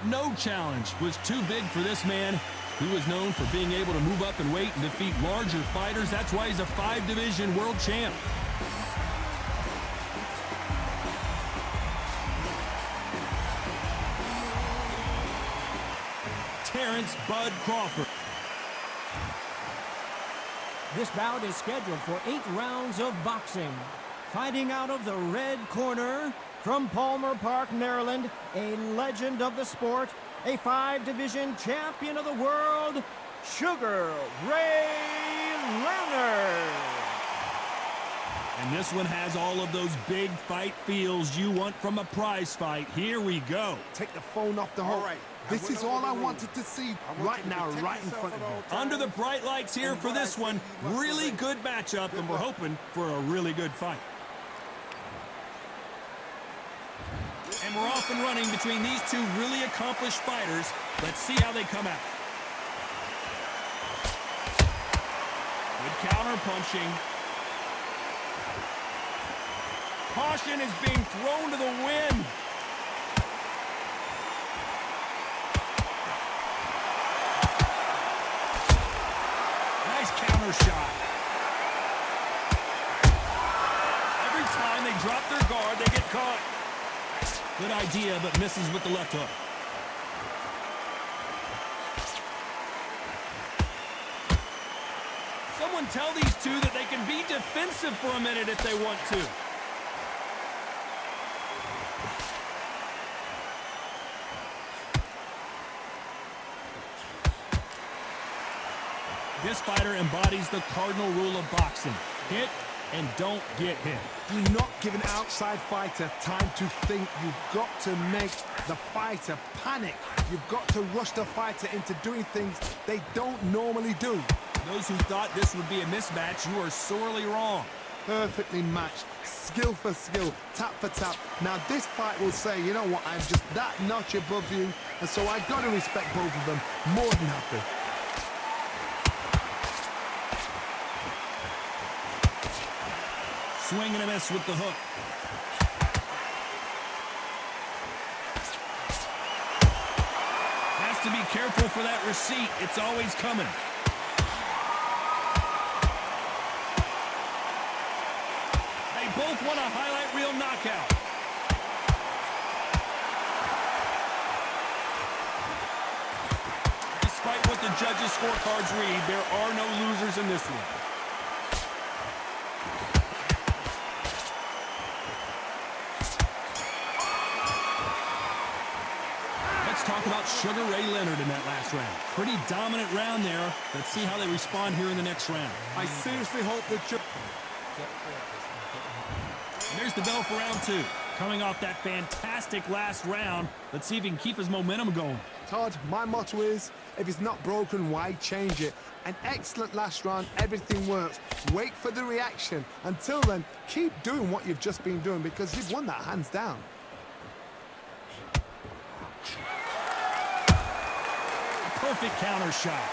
No challenge was too big for this man. He was known for being able to move up in weight and defeat larger fighters. That's why he's a 5-division world champ. Terrence Bud Crawford. This bout is scheduled for 8 rounds of boxing. Fighting out of the red corner, from Palmer Park, Maryland, a legend of the sport, a 5-division champion of the world, Sugar Ray Leonard. And this one has all of those big fight feels you want from a prize fight. Here we go. Take the phone off the hook. This is all I wanted to see right now, right in front of me. Under the bright lights here for this one. Really good matchup, and we're hoping for a really good fight. And we're off and running between these two really accomplished fighters. Let's see how they come out. Good counter punching. Caution is being thrown to the wind. Nice counter shot. Every time they drop their guard, they get caught. Good idea, but misses with the left hook. Someone tell these two that they can be defensive for a minute if they want to. This fighter embodies the cardinal rule of boxing. Hit and don't get hit. Do not give an outside fighter time to think. You've got to make the fighter panic. You've got to rush the fighter into doing things they don't normally do. Those who thought this would be a mismatch, you are sorely wrong. Perfectly matched, skill for skill, tap for tap. Now this fight will say, you know what, I'm just that notch above you, and so I got to respect both of them more than happy. Swing and a miss with the hook. Has to be careful for that receipt. It's always coming. They both want a highlight reel knockout. Despite what the judges' scorecards read, there are no losers in this one. Talk about Sugar Ray Leonard in that last round. Pretty dominant round there. Let's see how they respond here in the next round. I seriously hope that There's the bell for round 2. Coming off that fantastic last round, let's see if he can keep his momentum going. Todd, my motto is, if it's not broken, why change it? An excellent last round, everything works. Wait for the reaction. Until then, keep doing what you've just been doing because you've won that hands down. Perfect counter shot.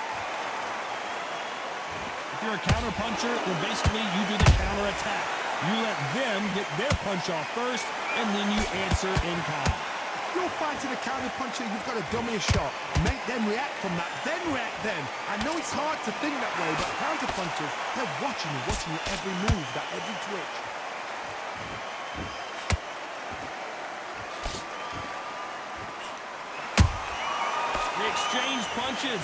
If you're a counter puncher, then basically you do the counter attack. You let them get their punch off first, and then you answer in kind. If you're fighting a counter puncher, you've got to dummy a shot. Make them react from that, then react then. I know it's hard to think that way, but counter punchers, they're watching you every move, that every twitch. Exchange punches.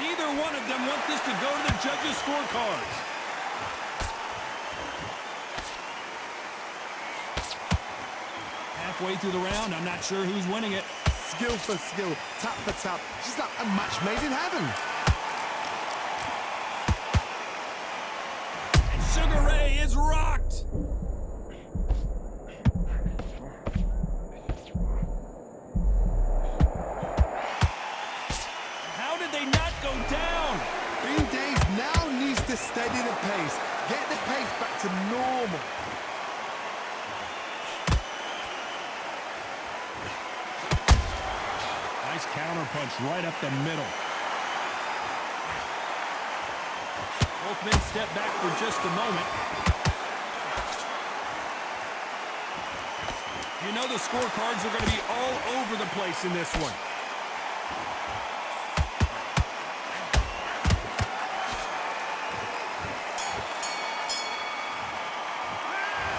Neither one of them want this to go to the judges' scorecards. Halfway through the round, I'm not sure who's winning it. Skill for skill, tap for tap. Just like a match made in heaven. And Sugar Ray is rocked. To steady the pace, get the pace back to normal. Nice counter punch right up the middle. Both men step back for just a moment. You know the scorecards are going to be all over the place in this one.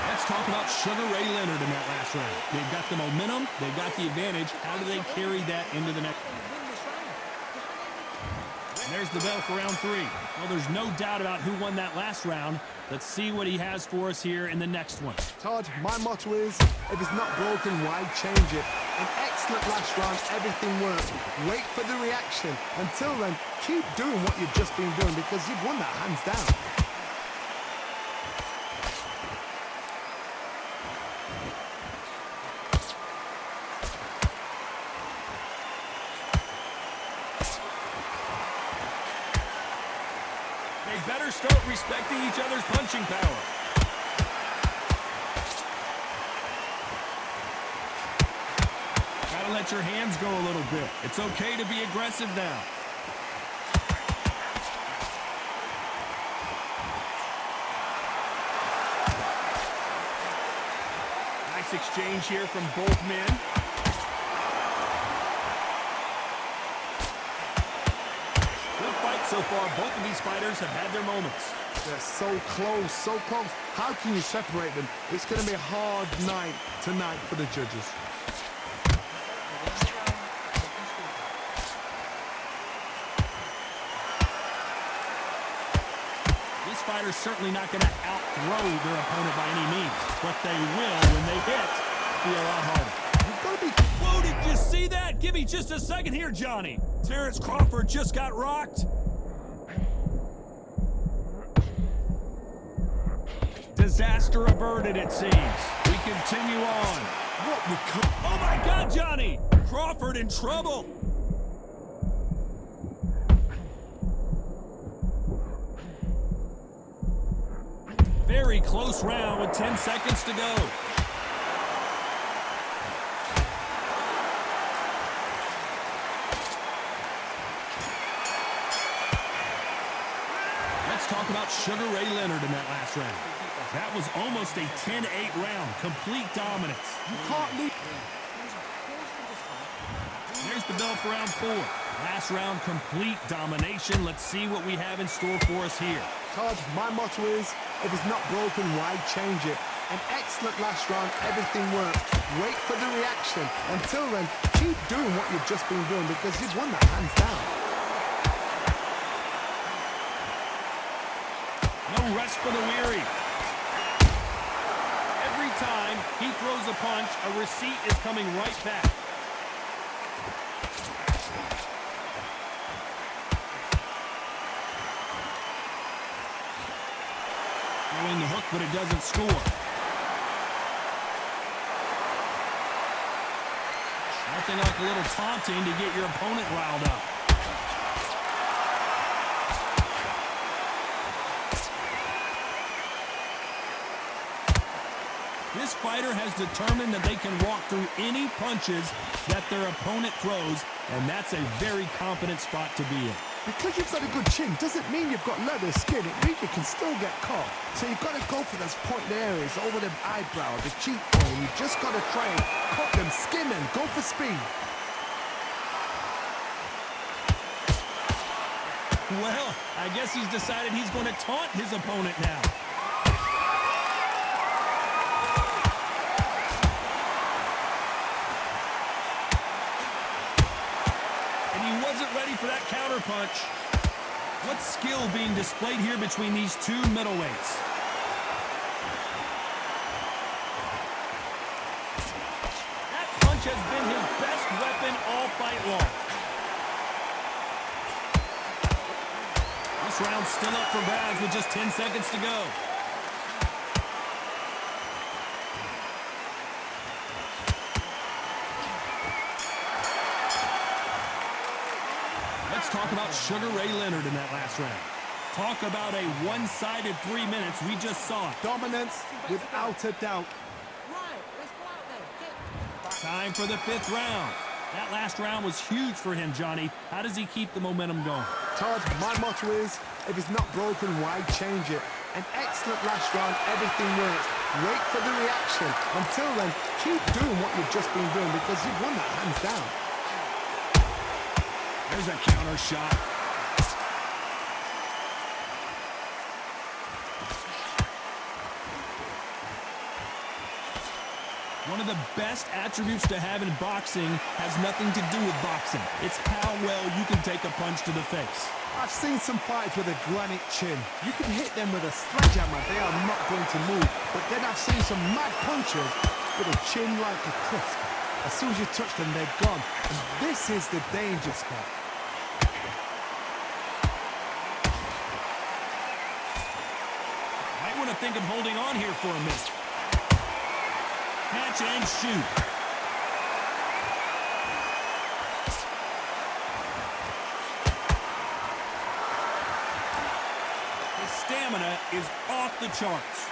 Let's talk about Sugar Ray Leonard in that last round. They've got the momentum. They've got the advantage. How do they carry that into the next one? There's the bell for round 3. Well, there's no doubt about who won that last round. Let's see what he has for us here in the next one. Todd, my motto is, if it's not broken, why change it? An excellent last round, everything works. Wait for the reaction. Until then, keep doing what you've just been doing because you've won that hands down. They better start respecting each other's punching power. Gotta let your hands go a little bit. It's okay to be aggressive now. Nice exchange here from both men. So far, both of these fighters have had their moments. They're so close, so close. How can you separate them? It's going to be a hard night tonight for the judges. This fighter's certainly not going to outthrow their opponent by any means, but they will, when they hit, be a lot harder. You've got to be... Whoa, did you see that? Give me just a second here, Johnny. Terrence Crawford just got rocked. Disaster averted, it seems. We continue on. Oh, my God, Johnny! Crawford in trouble. Very close round with 10 seconds to go. Let's talk about Sugar Ray Leonard in that last round. That was almost a 10-8 round. Complete dominance. You can't leave... There's the bell for round 4. Last round, complete domination. Let's see what we have in store for us here. Todd, my motto is, if it's not broken, why change it? An excellent last round, everything works. Wait for the reaction. Until then, keep doing what you've just been doing because you've won that hands down. No rest for the weary. Every time he throws a punch, a receipt is coming right back. Throwing the hook, but it doesn't score. Nothing like a little taunting to get your opponent riled up. This fighter has determined that they can walk through any punches that their opponent throws, and that's a very confident spot to be in. Because you've got a good chin doesn't mean you've got leather skin. It means you can still get caught. So you've got to go for those pointed areas over the eyebrow, the cheekbone. You've just got to try and cut them, skim them, go for speed. Well, I guess he's decided he's going to taunt his opponent now. Ready for that counter punch. What skill being displayed here between these two middleweights? That punch has been his best weapon all fight long. This round's still up for grabs with just 10 seconds to go. Talk about Sugar Ray Leonard in that last round. Talk about a one-sided 3 minutes. We just saw it. Dominance without a doubt. Time for the 5th round. That last round was huge for him, Johnny. How does he keep the momentum going? Todd, my motto is, if it's not broken, why change it? An excellent last round, everything works. wait for the reaction. Until then, keep doing what you've just been doing because you've won that hands down. There's a counter shot. One of the best attributes to have in boxing has nothing to do with boxing. It's how well you can take a punch to the face. I've seen some fighters with a granite chin. You can hit them with a sledgehammer, they are not going to move. But then I've seen some mad punchers with a chin like a crisp. As soon as you touch them, they're gone. And this is the danger spot. Might want to think of holding on here for a minute. Catch and shoot. His stamina is off the charts.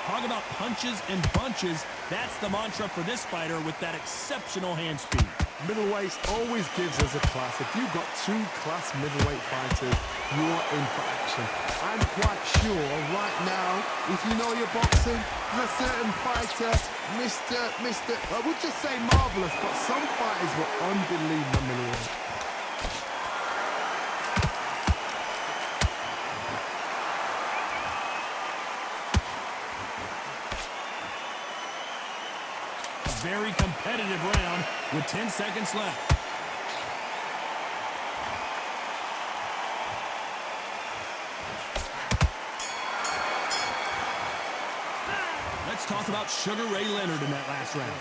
Talk about punches and bunches. That's the mantra for this fighter with that exceptional hand speed. Middleweights always gives us a class. If you've got two class middleweight fighters, you're in for action. I'm quite sure right now, if you know your boxing, there's a certain fighter, I would just say marvelous, but some fighters were unbelievable middleweight. Very competitive round with 10 seconds left. Let's talk about Sugar Ray Leonard in that last round.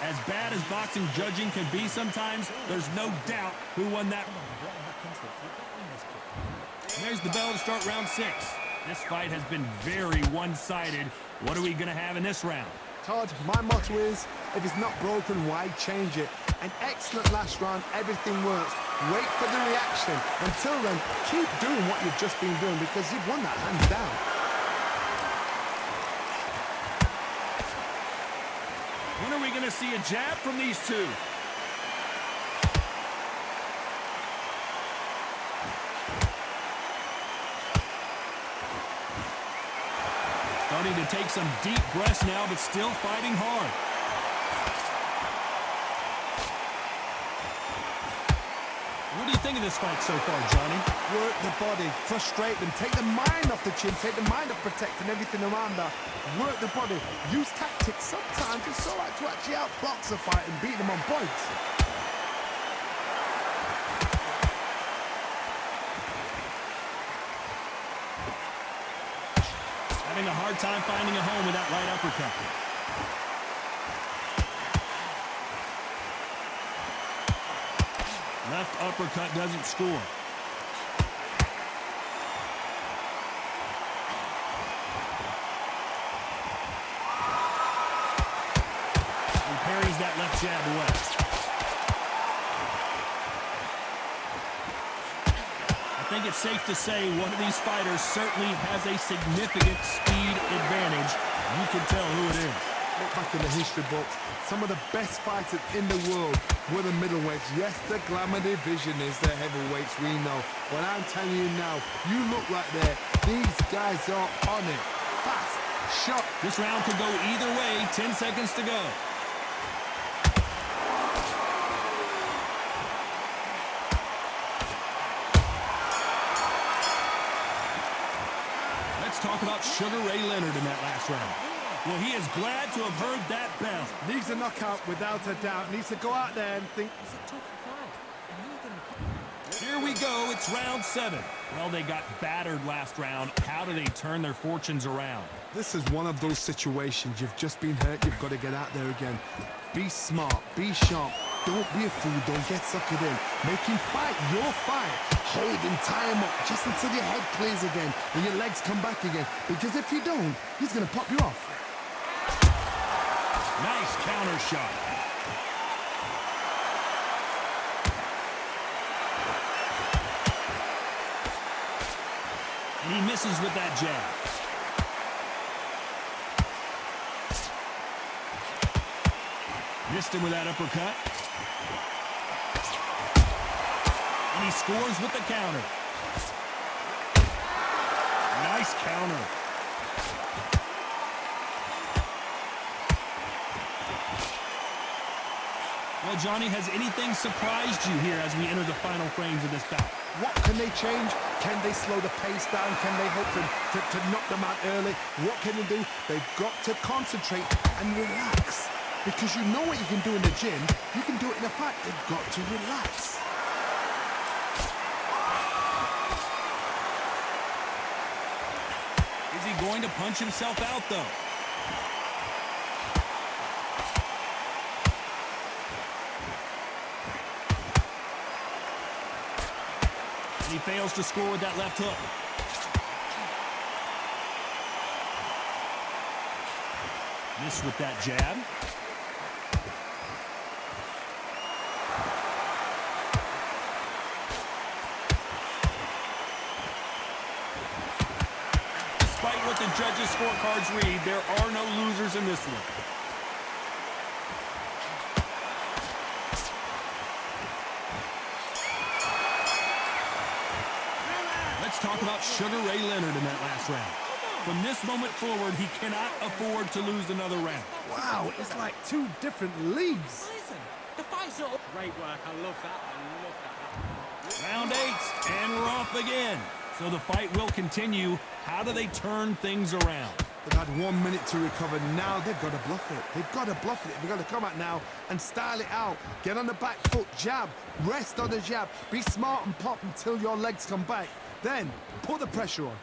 As bad as boxing judging can be sometimes, there's no doubt who won that. There's the bell to start round 6. This fight has been very one-sided. What are we going to have in this round? Todd, my motto is, if it's not broken, why change it? An excellent last round, everything works. Wait for the reaction. Until then, keep doing what you've just been doing because you've won that hands down. When are we going to see a jab from these two? Starting to take some deep breaths now, but still fighting hard. What do you think of this fight so far, Johnny? Work the body, frustrate them, take the mind off the chin, take the mind off protecting everything around that. Work the body, use tactics. Sometimes it's all right to actually outbox a fight and beat them on points. Having a hard time finding a home with that right uppercut. Left uppercut doesn't score. He parries that left jab away. I think it's safe to say one of these fighters certainly has a significant speed advantage. You can tell who it is. Look back in the history books. Some of the best fighters in the world were the middleweights. Yes, the glamour division is the heavyweights, we know. But I'm telling you now, you look right there. These guys are on it. Fast, sharp. This round could go either way. 10 seconds to go. Let's talk about Sugar Ray Leonard in that last round. Well, he is glad to have heard that bell. Needs a knockout without a doubt. Needs to go out there and think. Here we go. It's round 7. Well, they got battered last round. How do they turn their fortunes around? This is one of those situations. You've just been hurt. You've got to get out there again. Be smart. Be sharp. Don't be a fool. Don't get suckered in. Make him fight your fight. Hold him, tie him up just until your head clears again and your legs come back again. Because if you don't, he's going to pop you off. Nice counter shot. And he misses with that jab. Missed him with that uppercut. And he scores with the counter. Nice counter. Well, Johnny, has anything surprised you here as we enter the final frames of this bout? What can they change? Can they slow the pace down? Can they hope to knock them out early? What can they do? They've got to concentrate and relax. Because you know what you can do in the gym, you can do it in a fight. They've got to relax. Is he going to punch himself out, though? And he fails to score with that left hook. Missed with that jab. Despite what the judges' scorecards read, there are no losers in this one. Let's talk about Sugar Ray Leonard in that last round. From this moment forward, he cannot afford to lose another round. Wow, it's like two different leagues. Listen, the fight's all... Great work. I love that. Round 8, and we're off again. So the fight will continue. How do they turn things around? They've had 1 minute to recover. Now they've got to bluff it. They've got to bluff it. They've got to come out now and style it out. Get on the back foot, jab, rest on the jab. Be smart and pop until your legs come back. Then put the pressure on.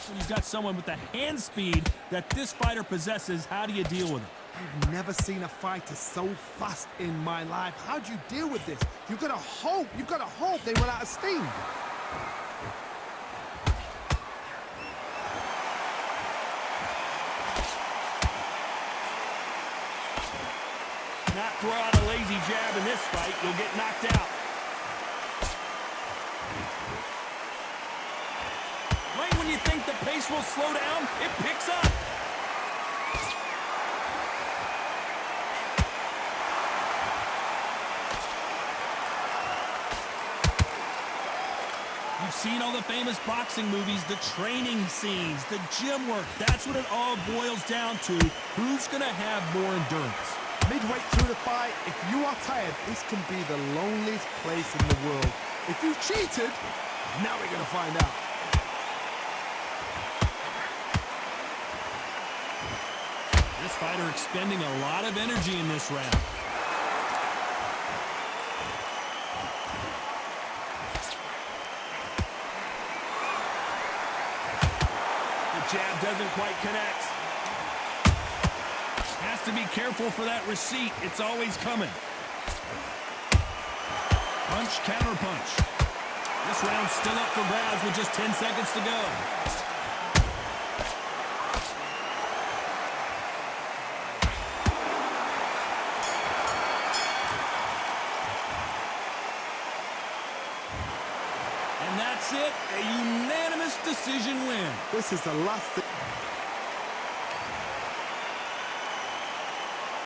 When you've got someone with the hand speed that this fighter possesses, how do you deal with it? I've never seen a fighter so fast in my life. How do you deal with this? You've got to hope they run out of steam. Not throw out a lazy jab in this fight, you'll get knocked out. Right when you think the pace will slow down, it picks up. You've seen all the famous boxing movies, the training scenes, the gym work. That's what it all boils down to. Who's going to have more endurance? Midway through the fight, if you are tired, this can be the loneliest place in the world. If you cheated, now we're going to find out. This fighter expending a lot of energy in this round. The jab doesn't quite connect. Has to be careful for that receipt. It's always coming. Punch, counter punch. This round's still up for grabs with just 10 seconds to go. And that's it. A unanimous decision win. This is the last thing.